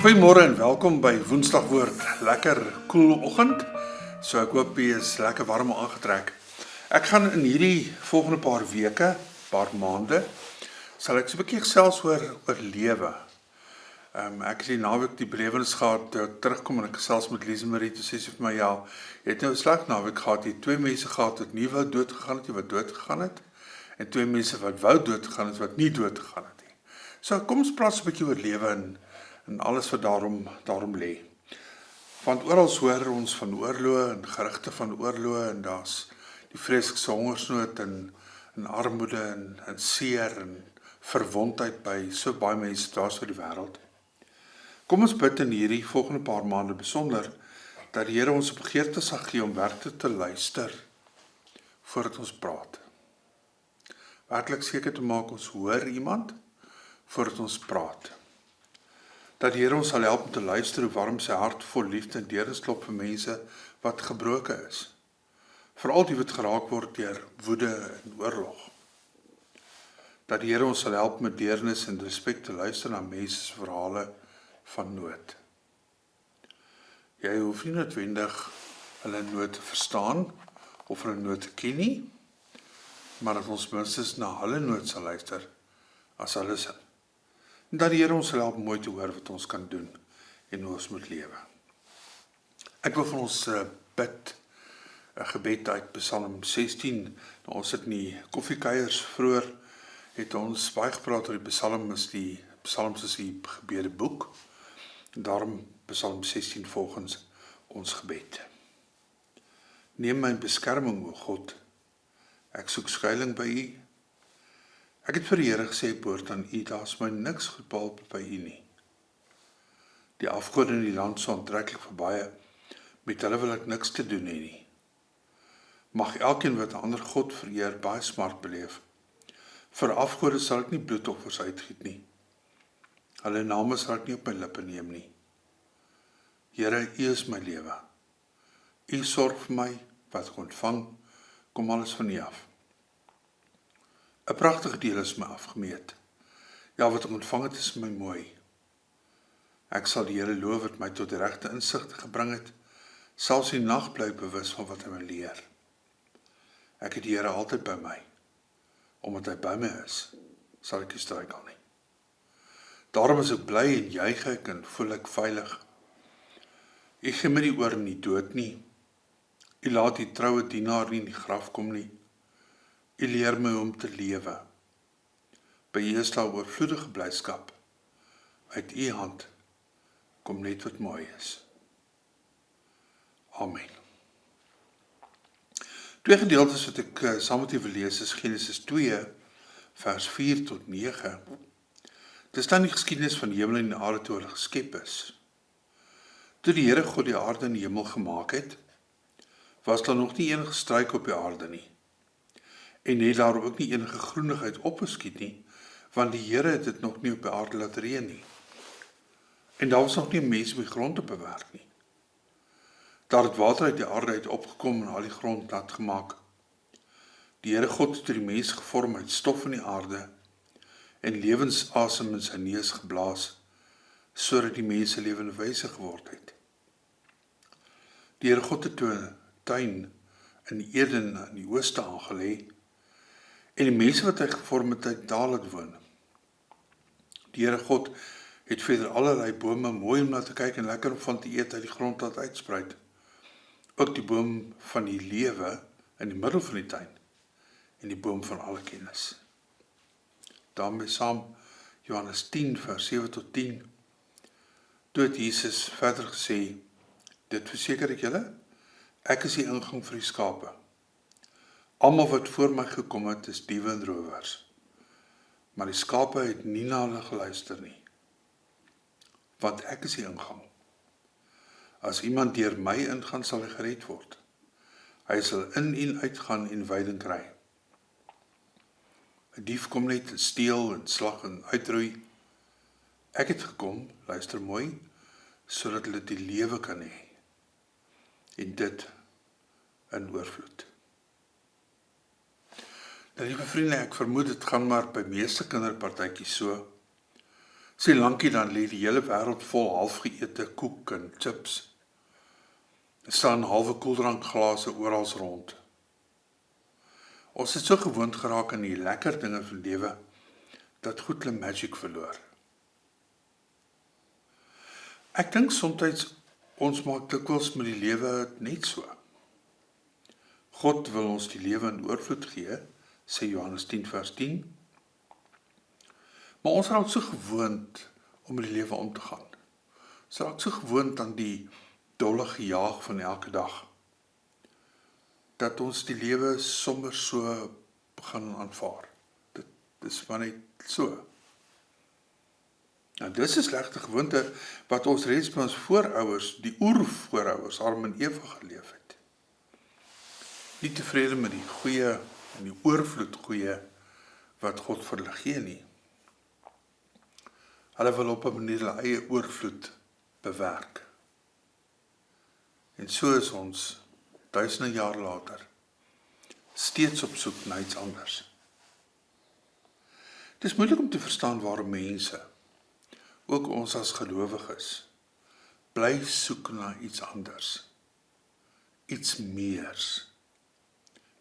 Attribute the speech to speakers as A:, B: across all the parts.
A: Goeiemôre en welkom by Woensdagwoord. Lekker koel oggend. So ek hoop jy is lekker warm aangetrek. Ek gaan in hierdie volgende paar weke, paar maande, sal ek so 'n bietjie gesels oor lewe. Ek het die naweek die belewenis gehad, toe ek terugkom en ek gesels met Lise Marie, toe sê sy vir my, ja, jy het nou 'n sleg naweek gehad, jy het 2 mense gehad wat nie wou dood gegaan het, wat dood gegaan het, en 2 mense wat wou dood gegaan het, wat nie dood gegaan het nie. So kom ons praat so 'n bietjie oor lewe en alles wat daarom lê. Want oral hoor ons van oorloë en gerugte van oorloë en daar's die vreeslikste hongersnood en armoede en seer en verwondheid by so baie mense dwars oor die wêreld. Kom ons bid in hierdie volgende paar maande besonder dat die Here ons begeerte sal gee om werklik te luister voordat ons praat. Werklik seker te maak ons hoor iemand voordat ons praat. Dat die Here ons sal help om te luister hoe warm sy hart vol liefde en deernis klop vir mense wat gebroken is. Veral die wat geraak word deur woede en oorlog. Dat die Here ons sal help met deernis en respek te luister na mense se verhale van nood. Jy hoef nie noodwendig hulle nood te verstaan of hulle nood te ken nie, maar dat ons minstens na hulle nood sal luister as hulle sin. En dat die Here ons sal help mooi te hoor wat ons kan doen en hoe ons moet lewe. Ek wil van ons bid 'n gebed uit Psalm 16. Nou, ons het in die koffiekuiers vroeër het ons baie gepraat oor die Psalms is die gebedeboek. En daarom Psalm 16 volgens ons gebed. Neem my beskerming, o God. Ek soek skuiling by U. Ek het vir die Here gesê, behoort aan U, daar is my niks goed behalwe by U nie. Die afgode in die land so aantreklik vir baie, met hulle wil ek niks te doen hê nie. Mag elkeen wat 'n ander God vereer baie smart beleef. Vir afgode sal ek nie bloedoffers uitgiet nie. Hulle name sal ek nie op my lippe neem nie. Here, U is my lewe. U sorg vir my, wat ek ontvang, kom alles van U af. 'n Pragtige deel is my afgemeet. Ja, wat ek ontvang het is my mooi. Ek sal die Here loof wat my tot die regte insigte gebring het, selfs in die nag bly bewus van wat hy my leer. Ek het die Here altyd by my. Omdat hy by my is, sal ek nie struikel nie. Daarom is ek bly en juig ek en voel ek veilig. U gee my die oor in die dood nie. U laat die troue dienaar nie in die graf kom nie. U leer my om te lewe. By U is daar oorvloedige blydskap. Uit U hand kom net wat mooi is. Amen. 2 gedeeltes wat ek saam met u wil lees is Genesis 2 vers 4 tot 9. Dit staan die geskiedenis van die hemel en die aarde toe hulle geskep is. Toe die Here God die aarde en die hemel gemaak het, was daar nog nie enige struik op die aarde nie. En het daar ook nie enige groenigheid opgeskiet nie, want die Here het dit nog nie op die aarde laat reën nie. En daar was nog nie 'n mens op die grond te bewerk nie. Daar het water uit die aarde uit opgekom en al die grond nat gemaak. Die Here God het die mens gevorm uit stof in die aarde en lewensasem in sy neus geblaas, sodat die mens 'n lewende wyse geword het. Die Here God het toe 'n tuin in Eden in die ooste aangelê, en die mense wat hy gevorm het daar laat woon. Die Here God het verder allerlei bome mooi om na te kyk en lekker om van te eet uit die grond laat uitspruit. Ook die boom van die lewe in die middel van die tuin en die boom van alle kennis. Daarmee saam Johannes 10 vers 7 tot 10. Toe het Jesus verder gesê, dit verseker ek julle, ek is die ingang vir die skape. Almal wat voor my gekom het is diewe en rowers, maar die skape het nie na hulle geluister nie. Want ek is die ingang. As iemand deur my ingaan, sal hy gered word. Hy sal in en uitgaan en veiding kry. 'n Dief kom net en steel en slag en uitroei. Ek het gekom, luister mooi, sodat hulle die lewe kan hê. En dit in oorvloed. Nou, lieve vriende, ek vermoed dit gaan maar by meeste kinderpartytjies so. Sê lankie dan lê die hele wêreld vol halfgeëte koek en chips. Er staan halwe koeldrankglase oral rond. Ons het so gewoond geraak aan die lekker dinge van lewe, dat goed hulle magic verloor. Ek dink soms ons maak dikwels met die lewe net so. God wil ons die lewe in oorvloed gee, sê Johannes 10 vers 10. Maar ons raak so gewoond om met die lewe om te gaan. Ons raak so gewoond aan die dolle gejaag van elke dag, dat ons die lewe sommer so begin aanvaar. Dit is maar net so. Nou, dis 'n slegte gewoonte wat ons reeds by ons voorouders, die oervoorouders, Adam en Eva geleef het. Nie tevrede met die goeie en die oorvloed goeie wat God vir hulle gee nie. Hulle wil op 'n manier hulle eie oorvloed bewerk. En so is ons, duisende jaar later, steeds op soek na iets anders. Het is moeilik om te verstaan waarom mense, ook ons as gelowiges, bly soek na iets anders, iets meers,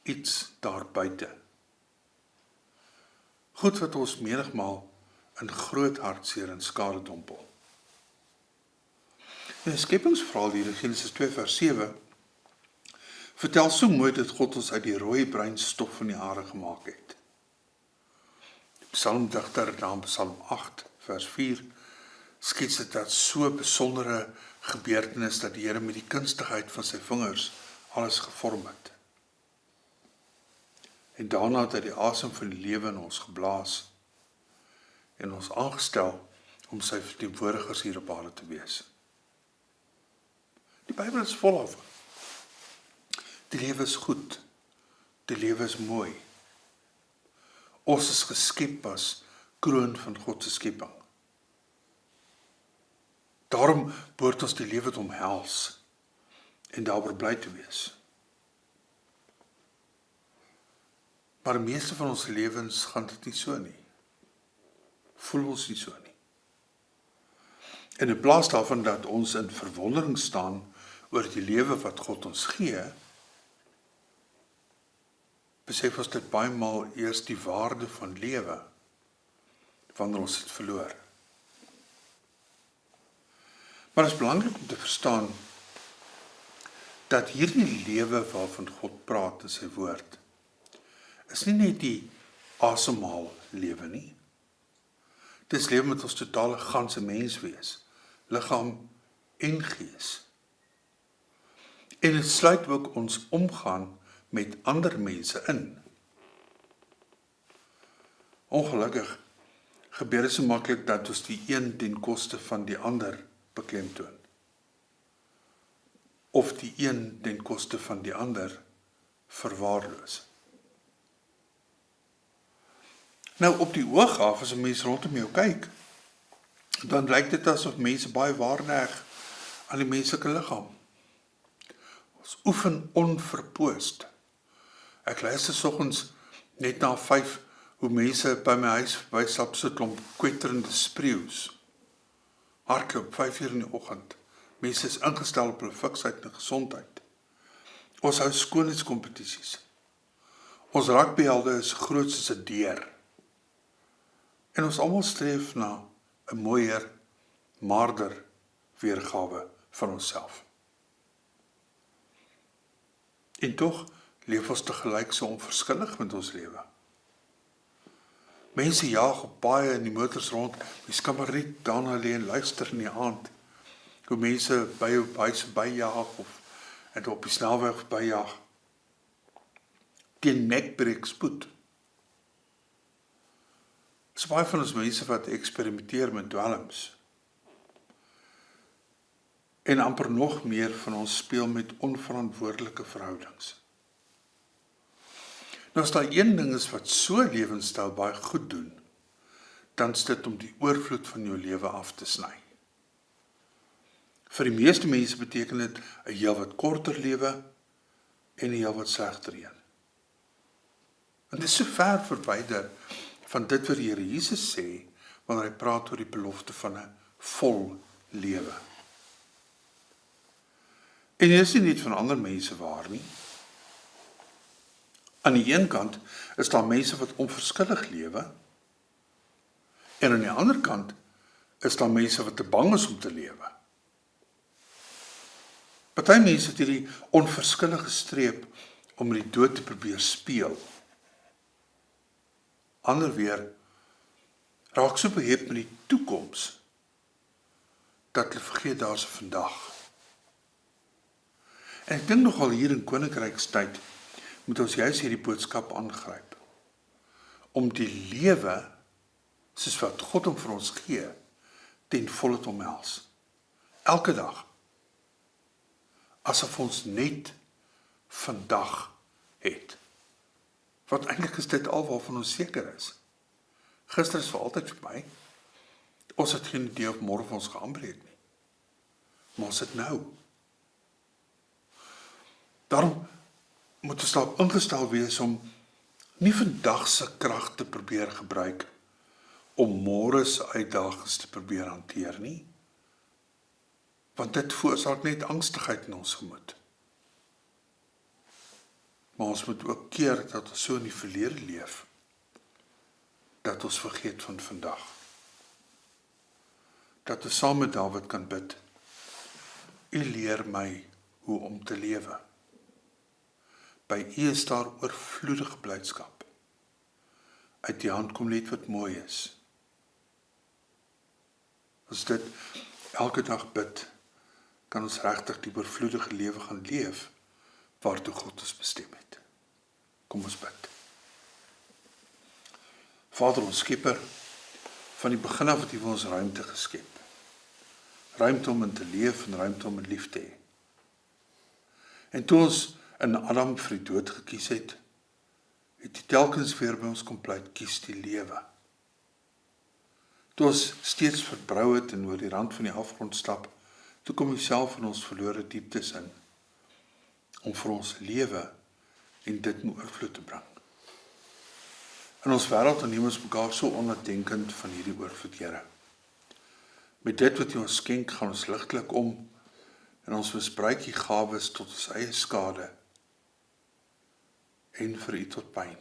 A: iets daarbuiten. Goed wat ons menigmaal in groot hartseer en skade dompel. In die skepingsverhaal hier in Genesis 2 vers 7 vertel so mooi dat God ons uit die rooi breinstof van die aarde gemaak het. Die psalmdigter dan Psalm 8 vers 4 skets dit dat so besondere gebeurtenis dat die Here met die kunstigheid van sy vingers alles gevorm het. En daarna het hy die asem van die lewe in ons geblaas en ons aangestel om sy verteenwoordigers hier op aarde te wees. Die Bybel is vol daarvan. Die lewe is goed. Die lewe is mooi. Ons is geskep as kroon van God se skepping. Daarom behoort ons die lewe te omhels en daaroor bly te wees. Maar die meeste van ons lewens gaan dit nie so nie. Voel ons nie so nie. En in plaas daarvan dat ons in verwondering staan oor die lewe wat God ons gee, besef ons dit baie maal eers die waarde van lewe, wanneer ons dit verloor. Maar het is belangrik om te verstaan, dat hierdie lewe waarvan God praat in sy woord, is nie net die asemhaal lewe nie. Dit is lewe met ons totale ganse mens wees, liggaam en gees. En het sluit ook ons omgaan met ander mense in. Ongelukkig gebeur dit so maklik dat ons die een ten koste van die ander beklemtoon. Of die een ten koste van die ander verwaarloos. Nou op die oog af, as 'n mens rondom jou kyk, dan lyk dit asof mense baie waarde heg aan die menslike liggaam. Ons oefen onverpoost. Ek luister soggens net na 5 hoe mense by my huis bystap so 'n klomp kwetterende spreeus. Hardloop 5 uur in die oggend. Mense is ingestel op hulle fiksheid en gesondheid. Ons hou skoonheidskompetisies. Ons rugbyhelde is groot soos 'n deer. En ons almal streef na 'n mooier, maarder weergawe van onsself. En tog leef ons tegelyk so onverskillig met ons lewe. Mense jaag op paaie in die motors rond, mens kan maar net daarna lê en luister in die aand, hoe mense by jou huis verbyjaag of en op die snelweg verbyjaag, teen nekbreek spoed. Is baie van ons mense wat eksperimenteer met dwelms. En amper nog meer van ons speel met onverantwoordelike verhoudings. Nou as daar een ding is wat so lewenstyl baie goed doen, dan is dit om die oorvloed van jou lewe af te sny. Vir die meeste mense beteken dit 'n heel wat korter lewe en 'n heel wat slegter een. En dit is so ver verwyder van dit wat die Here Jesus sê wanneer hy praat oor die belofte van 'n vol lewe. En dit is nie net van ander mense waar nie. Aan die een kant is daar mense wat onverskillig lewe, en aan die ander kant is daar mense wat te bang is om te lewe. Party mense het hierdie onverskillige streep om met die dood te probeer speel. Ander weer raak so behept met die toekoms, dat hulle vergeet daar is 'n vandag. En ek dink nogal hier in koninkrykstyd, moet ons juist hierdie boodskap aangryp, om die lewe, soos wat God hom vir ons gee, ten volle te omhels. Elke dag. Asof ons net vandag het. Want eintlik is dit al waarvan ons seker is. Gister is vir altyd verby. Ons het geen idee of môre vir ons gaan aanbreek nie. Maar ons het nou. Daarom moet ons daarop ingestel wees om nie vandag se krag te probeer gebruik om môre se uitdagings te probeer hanteer nie. Want dit veroorsaak net angstigheid in ons gemoed. Maar ons moet ook keer dat ons so in die verlede leef, dat ons vergeet van vandag. Dat ons saam met Dawid kan bid, U leer my hoe om te lewe. By U is daar oorvloedige blydskap. Uit die hand kom net wat mooi is. As dit elke dag bid, kan ons regtig die oorvloedige lewe gaan leef, waartoe God ons bestem het. Kom ons bid. Vader, ons Skepper, van die begin af het U vir ons ruimte geskep. Ruimte om in te leef en ruimte om in lief te hê. En toe ons in Adam vir die dood gekies het U telkens weer by ons kom pleit, kies die lewe. Toe ons steeds verbrou het en oor die rand van die afgrond stap, toe kom U self in ons verlore dieptes in, om vir ons lewe en dit in oorvloed te bring. In ons wêreld neem ons mekaar so onnadenkend van hierdie oorvloed, Here. Met dit wat U ons skenk, gaan ons ligtelik om, en ons misbruik die gawes tot ons eie skade, en vir U tot pyn.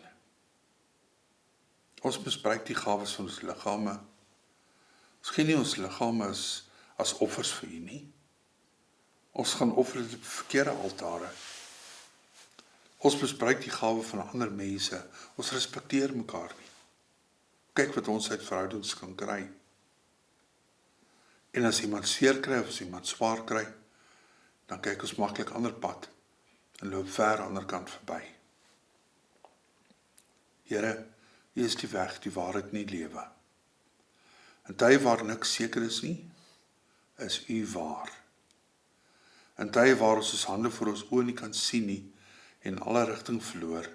A: Ons misbruik die gawes van ons liggame. Ons gee nie ons liggame as offers vir U nie. Ons gaan offer dit op verkeerde altare. Ons misbruik die gawe van ander mense. Ons respekteer mekaar nie. Kyk wat ons uit verhoudings kan kry. En as iemand seer kry of as iemand swaar kry, dan kyk ons maklik ander pad en loop ver aan die ander kant verby. Here, U is die weg, die waarheid en die lewe. In tye waar niks seker is nie, is U waar. In tye waar ons hande voor ons oë nie kan sien nie en alle rigting verloor,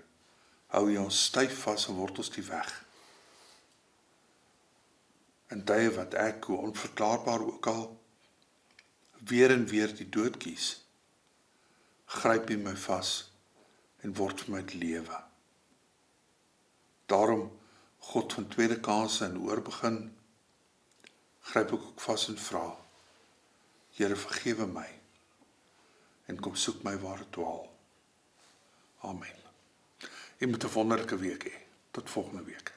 A: hou U ons styf vas en word ons die weg. In tye wat ek, hoe onverklaarbaar ook al, weer en weer die dood kies, gryp U my vas en word vir my die lewe. Daarom, God van tweede kanse en oorbegin, gryp ek ook vas en vra, Here, vergewe my, en kom soek my waar ek dwaal. Amen. U moet 'n wonderlike week hê. Tot volgende week.